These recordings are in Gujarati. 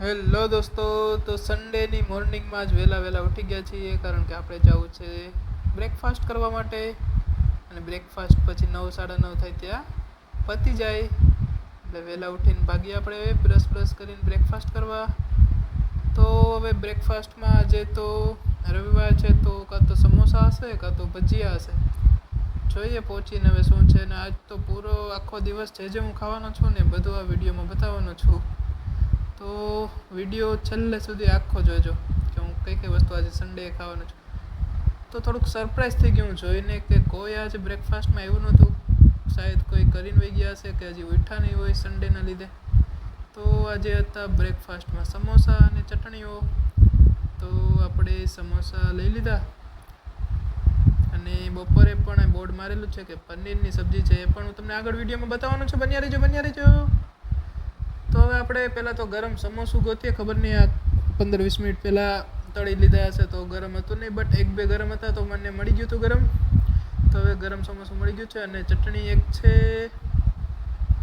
હેલો દોસ્તો, તો સન્ડેની મોર્નિંગમાં જ વહેલા ઉઠી ગયા છીએ, કારણ કે આપણે જવું છે બ્રેકફાસ્ટ કરવા માટે. અને બ્રેકફાસ્ટ પછી 9, 9:30 થાય ત્યાં પતી જાય. એટલે વહેલા ઉઠીને ભાગીએ આપણે બ્રશ કરીને બ્રેકફાસ્ટ કરવા. તો હવે બ્રેકફાસ્ટમાં આજે તો રવિવાર છે, તો કાં તો સમોસા હશે કાં તો ભજીયા હશે. જોઈએ પહોંચીને હવે શું છે. ને આજ તો પૂરો આખો દિવસ જે હું ખાવાનો છું ને બધું આ વિડીયોમાં બતાવવાનો છું. તો વિડીયો છેલ્લે સુધી આખો જોજો કે હું કઈ વસ્તુ આજે સન્ડે ખાવાનું છું. તો થોડુંક સરપ્રાઈઝ થઈ ગયું જોઈને કે કોઈ આજે બ્રેકફાસ્ટમાં એવું નહોતું. શાયદ કોઈ કરીને વહી ગયા હશે કે હજી ઉઠ્યા નહીં હોય સન્ડેના લીધે. તો આજે હતા બ્રેકફાસ્ટમાં સમોસા અને ચટણીઓ. તો આપણે સમોસા લઈ લીધા. અને બપોરે પણ બોર્ડ મારેલું છે કે પનીરની સબ્જી છે, એ પણ હું તમને આગળ વિડીયોમાં બતાવવાનું છું. બન્યા રહેજો. તો હવે આપણે પહેલાં તો ગરમ સમોસું ગોતીએ. ખબર નહીં આ 15-20 મિનિટ પહેલાં તળી લીધા હશે તો ગરમ હતું નહીં, બટ 1-2 ગરમ હતા તો મને મળી ગયું હતું ગરમ. તો હવે ગરમ સમોસું મળી ગયું છે. અને ચટણી એક છે,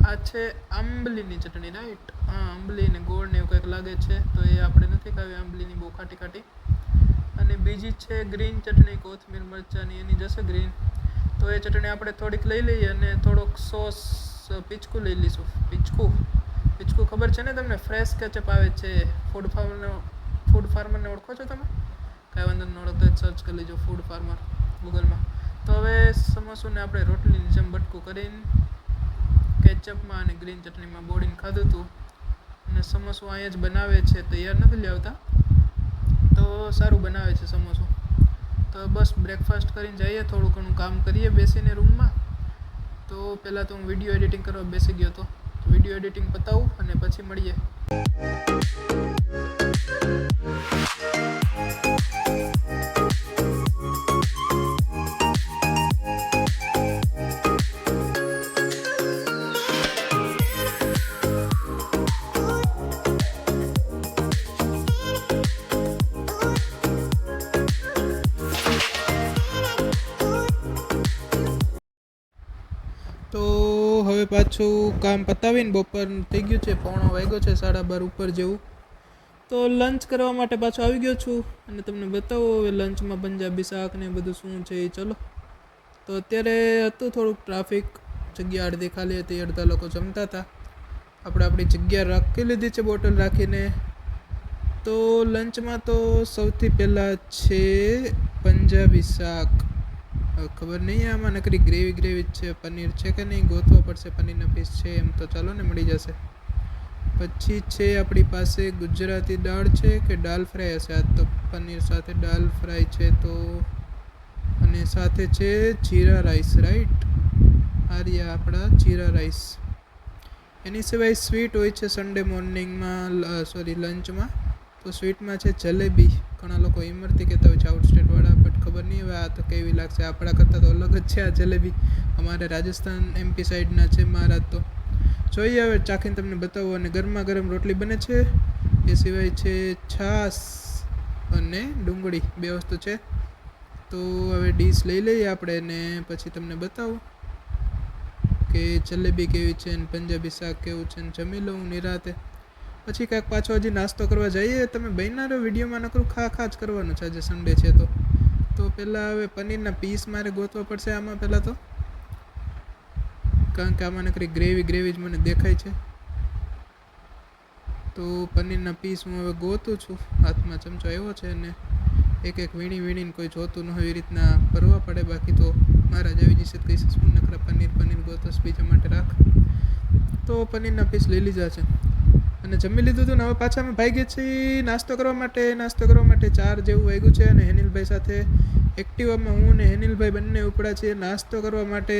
આ છે આંબલીની ચટણી, રાઈટ? હા, આંબલી ને ગોળ ને એવું કંઈક લાગે છે. તો એ આપણે નથી ખાવી, આંબલીની બહુ ખાટી. અને બીજી છે ગ્રીન ચટણી, કોથમીર મરચાંની, એની જશે ગ્રીન. તો એ ચટણી આપણે થોડીક લઈ લઈએ અને થોડોક સોસ પીચકું લઈ લઈશું. પીચકું ખબર છે ને તમને? ફ્રેશ કેચઅપ આવે છે. ફૂડ ફાર્મરને ઓળખો છો તમે? કાંઈ વાંધો નહીં, ઓળખતો જ સર્ચ કરી લેજો ફૂડ ફાર્મર ગૂગલમાં. તો હવે સમોસુને આપણે રોટલીની જેમ બટકું કરીને કેચઅપમાં અને ગ્રીન ચટણીમાં બોળીને ખાધું હતું. અને સમોસું અહીંયા જ બનાવે છે, તૈયાર નથી લાવતા. તો સારું બનાવે છે સમોસું. તો બસ બ્રેકફાસ્ટ કરીને જઈએ, થોડું ઘણું કામ કરીએ બેસીને રૂમમાં. તો પહેલાં તો હું વિડીયો એડિટિંગ કરવા બેસી ગયો હતો. વિડીયો એડિટિંગ પતાવું અને પછી મળીએ. તો હવે પાછું કામ પતાવીને બપોર થઈ ગયું છે, 1:15 વાગ્યો છે, 12:30 ઉપર જેવું. તો લંચ કરવા માટે પાછો આવી ગયો છું અને તમને બતાવો હવે લંચમાં પંજાબી શાક ને બધું શું છે એ. ચલો. તો અત્યારે હતું થોડુંક ટ્રાફિક, જગ્યા અડધી ખાલી હતી, અડધા લોકો જમતા હતા. આપણે આપણી જગ્યા રાખી લીધી છે બોટલ રાખીને. તો લંચમાં તો સૌથી પહેલાં છે પંજાબી શાક. ખબર નહીં આમાં નકરી ગ્રેવી જ છે, પનીર છે કે નહીં ગોતવા પડશે. પનીરના પીસ છે એમ તો ચાલો ને, મળી જશે. પછી છે આપણી પાસે ગુજરાતી દાળ છે કે દાલ ફ્રાય હશે. આ તો પનીર સાથે દાલ ફ્રાય છે. તો અને સાથે છે જીરા રાઈસ, રાઈટ? આ રહ્યા આપણા જીરા રાઈસ. એની સિવાય સ્વીટ હોય છે સન્ડે મોર્નિંગમાં, લંચમાં. તો સ્વીટમાં છે જલેબી. ઘણા લોકો ઇમરતી કહેતા હોય છે, આઉટ સ્ટેટવાળા, બટ ખબર નહીં હવે આ તો કેવી લાગશે. આપણા કરતાં તો અલગ જ છે આ જલેબી. અમારે રાજસ્થાન MP સાઈડના છે મારા. તો જોઈએ હવે ચાખીને તમને બતાવો. અને ગરમા ગરમ રોટલી બને છે. એ સિવાય છે છાશ અને ડુંગળી, 2 વસ્તુ છે. તો હવે ડીશ લઈ લઈએ આપણે ને પછી તમને બતાવું કે જલેબી કેવી છે ને પંજાબી શાક કેવું છે. ને જમી લઉં નિરાતે. પછી કાંઈક પાછો હજી નાસ્તો કરવા જઈએ. તમે બન્યા રહો વિડીયોમાં, નકરું ખા જ કરવાનું છે આજે સન્ડે છે. તો પહેલાં હવે પનીરના પીસ મારે ગોતવા પડશે આમાં પહેલાં તો, કારણ કે આમાં નકરી ગ્રેવી જ મને દેખાય છે. તો પનીરના પીસ હું હવે ગોતું છું. હાથમાં ચમચો આવ્યો છે અને એક વીણીને કોઈ જોતું ન હોય એવી રીતના ભરવા પડે. બાકી તો મારા જ આવી જશે. કહીશ શું નકરા પનીર ગોતસ બીજા માટે રાખ. તો પનીરના પીસ લઈ લીધા છે અને જમી લીધું હતું. ને હવે પાછા અમે ભાગીએ છીએ નાસ્તો કરવા માટે. 4 જેવું વાગ્યું છે. અને હેનિલભાઈ સાથે એક્ટિવામાં હું ને હેનિલભાઈ બંને ઉપડા છીએ નાસ્તો કરવા માટે.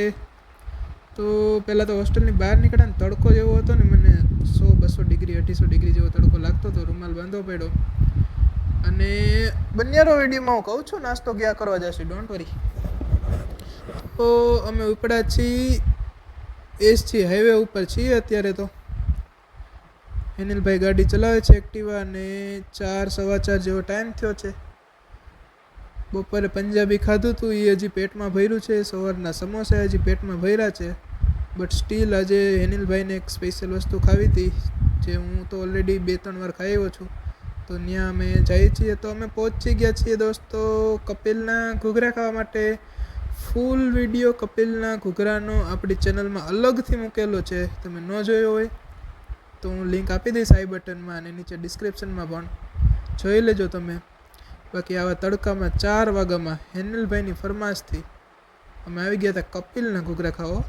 તો પહેલાં તો હોસ્ટેલની બહાર નીકળ્યા ને તડકો જેવો હતો ને, મને 100-200 ડિગ્રી 250 ડિગ્રી જેવો તડકો લાગતો હતો. રૂમાલ બાંધવો પડ્યો. અને બન્યારો વિડીયોમાં હું કહું છું નાસ્તો ક્યાં કરવા જશે, ડોન્ટ વરી. તો અમે ઉપડા છીએ SG હાઈવે ઉપર છીએ અત્યારે. તો હેનિલભાઈ ગાડી ચલાવે છે એક્ટિવા. અને 4-4:15 જેવો ટાઈમ થયો છે. બપોરે પંજાબી ખાધું હતું, એ હજી પેટમાં ભર્યું છે. સવારના સમોસા હજી પેટમાં ભર્યા છે. બટ સ્ટીલ આજે હેનિલભાઈને એક સ્પેશિયલ વસ્તુ ખાવી હતી, જે હું તો ઓલરેડી 2-3 વાર ખાઈ આવ્યો છું. તો ત્યાં અમે જઈએ છીએ. તો અમે પહોંચી ગયા છીએ દોસ્તો કપિલના ઘૂઘરા ખાવા માટે. ફૂલ વિડીયો કપિલના ઘૂઘરાનો આપણી ચેનલમાં અલગથી મૂકેલો છે. તમે ન જોયો હોય તો હું લિંક આપી દઈશ આઈ બટનમાં અને નીચે ડિસ્ક્રિપ્શનમાં પણ જોઈ લેજો તમે. બાકી આવા તડકામાં 4 વાગ્યામાં હેનલભાઈની ફરમાશથી અમે આવી ગયા હતા કપિલના ઘૂઘરા ખાવા.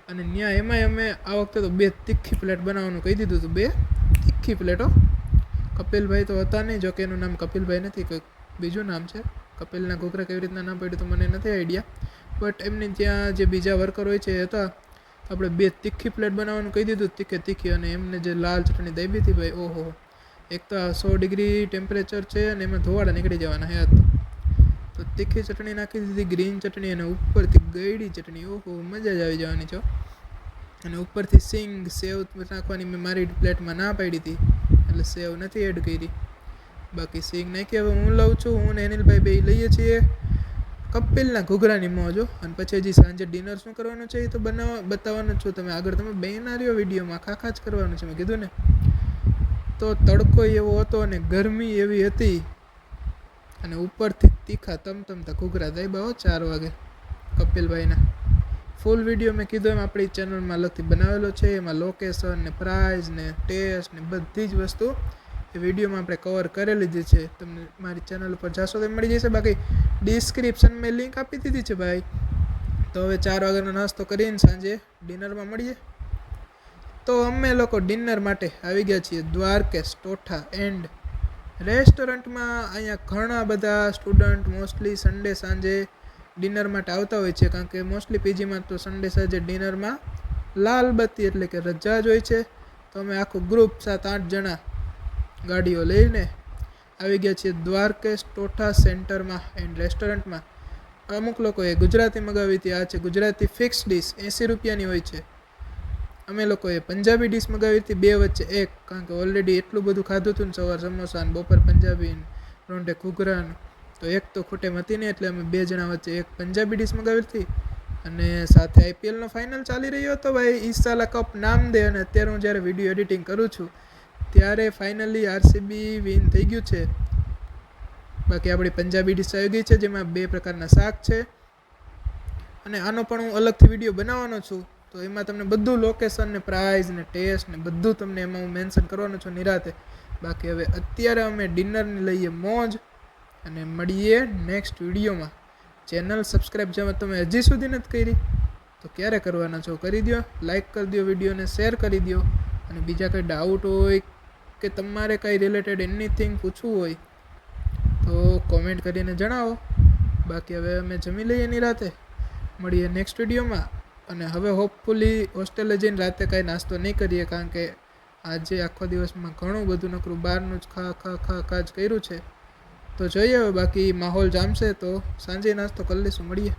અને ત્યાં એમાંય અમે આ વખતે તો 2 તીખી પ્લેટ બનાવવાનું કહી દીધું હતું. 2 તીખી પ્લેટો. કપિલભાઈ તો હતા નહીં, જોકે એનું નામ કપિલભાઈ નથી, કંઈક બીજું નામ છે. કપિલના ઘૂઘરા કેવી રીતના નામ પડ્યું તો મને નથી આઈડિયા. બટ એમની ત્યાં જે બીજા વર્કર હોય છે એ હતા. આપણે 2 તીખી પ્લેટ બનાવવાનું કહી દીધું, તીખી. અને એમને જે લાલ ચટણી દાબી હતી ભાઈ, ઓહો. એક તો 100 ડિગ્રી ટેમ્પરેચર છે અને એમાં ધોવાડા નીકળી જવાના હે. તો તીખી ચટણી નાખી દીધી, ગ્રીન ચટણી અને ઉપરથી ગળી ચટણી. ઓહો, મજા જ આવી જવાની છો. અને ઉપરથી સેવ નાખવાની મેં મારી પ્લેટમાં ના પાડી હતી, એટલે સેવ નથી એડ કરી. બાકી સિંગ નાખી. હવે હું લઉં છું, હું ને અનિલભાઈ બે લઈએ છીએ કપિલના ઘૂઘરાની મોજો. અને પછી હજી સાંજે ડિનર શું કરવાનું છે એ તો બતાવવાનું છું. તમે આગળ તમે બેના રહ્યો વિડીયોમાં, ખાખા જ કરવાનું છે મેં કીધું ને. તો તડકો એવો હતો અને ગરમી એવી હતી અને ઉપરથી તીખા તમતમતા ઘૂઘરા દાબ્યા 4 વાગે કપિલભાઈના. ફૂલ વિડીયો મેં કીધું એમ આપણી ચેનલમાં અલગથી બનાવેલો છે. એમાં લોકેશન ને પ્રાઇઝ ને ટેસ્ટ ને બધી જ વસ્તુ એ વિડીયોમાં આપણે કવર કરી લીધી છે. તમને મારી ચેનલ ઉપર જાશો તો મળી જશે. બાકી ડિસ્ક્રિપ્શનમાં મેં લિંક આપી દીધી છે ભાઈ. તો હવે 4 વાગ્યાનો નાસ્તો કરીને સાંજે ડિનરમાં મળીએ. તો અમે લોકો ડિનર માટે આવી ગયા છીએ દ્વારકેશ ટોઠા એન્ડ રેસ્ટોરન્ટમાં. અહીંયા ઘણા બધા સ્ટુડન્ટ મોસ્ટલી સન્ડે સાંજે ડિનર માટે આવતા હોય છે, કારણ કે મોસ્ટલી પીજીમાં તો સન્ડે સાંજે ડિનરમાં લાલબત્તી એટલે કે રજા જ હોય છે. તો અમે આખું ગ્રુપ 7-8 જણા ગાડીઓ લઈને આવી ગયા છીએ દ્વારકેશ ટોઠા સેન્ટરમાં એન્ડ રેસ્ટોરન્ટમાં. અમુક લોકોએ ગુજરાતી મગાવી હતી. આ છે ગુજરાતી ફિક્સ ડીશ, 80 રૂપિયાની હોય છે. અમે લોકોએ પંજાબી ડીશ મગાવી હતી, 2 વચ્ચે 1, કારણ કે ઓલરેડી એટલું બધું ખાધું હતું ને, સવાર સમોસા ને બપોર પંજાબી ને રોંઢે ઘૂઘરા, તો એક તો ખૂટેમ હતી નહીં, એટલે અમે 2 જણા વચ્ચે 1 પંજાબી ડીશ મગાવી હતી. અને સાથે આઈપીએલનો ફાઇનલ ચાલી રહ્યો હતો ભાઈ, ઈસાલા કપ નામ દે. અને અત્યારે હું જ્યારે વિડીયો એડિટિંગ કરું છું ત્યારે ફાઇનલી આરસીબી વિન થઈ ગયું છે. બાકી આપણી પંજાબી ડીશ આવી ગઈ છે, જેમાં 2 પ્રકારના શાક છે. અને આનો પણ હું અલગથી વિડીયો બનાવવાનો છું. તો એમાં તમને બધું લોકેશન ને પ્રાઇઝ ને ટેસ્ટ ને બધું તમને એમાં હું મેન્શન કરવાનો છું નિરાતે. બાકી હવે અત્યારે અમે ડિનરની લઈએ મોજ અને મળીએ નેક્સ્ટ વિડીયોમાં. ચેનલ સબસ્ક્રાઈબ જેમાં તમે હજી સુધી નથી કરી તો ક્યારે કરવાના છો, કરી દો. લાઇક કરી દો, વિડીયોને શેર કરી દો. અને બીજા કંઈ ડાઉટ હોય કે તમારે કંઈ રિલેટેડ એનીથિંગ પૂછવું હોય તો કોમેન્ટ કરીને જણાવો. બાકી હવે અમે જમી લઈએ નિરાતે, મળીએ નેક્સ્ટ વિડીયોમાં. અને હવે હોપફુલી હોસ્ટેલે જઈને રાતે કાંઈ નાસ્તો નહીં કરીએ, કારણ કે આજે આખો દિવસમાં ઘણું બધું નકરું બહારનું જ ખા જ કર્યું છે. તો જોઈએ હવે, બાકી માહોલ જામશે તો સાંજે નાસ્તો કરી લઈશું. મળીએ.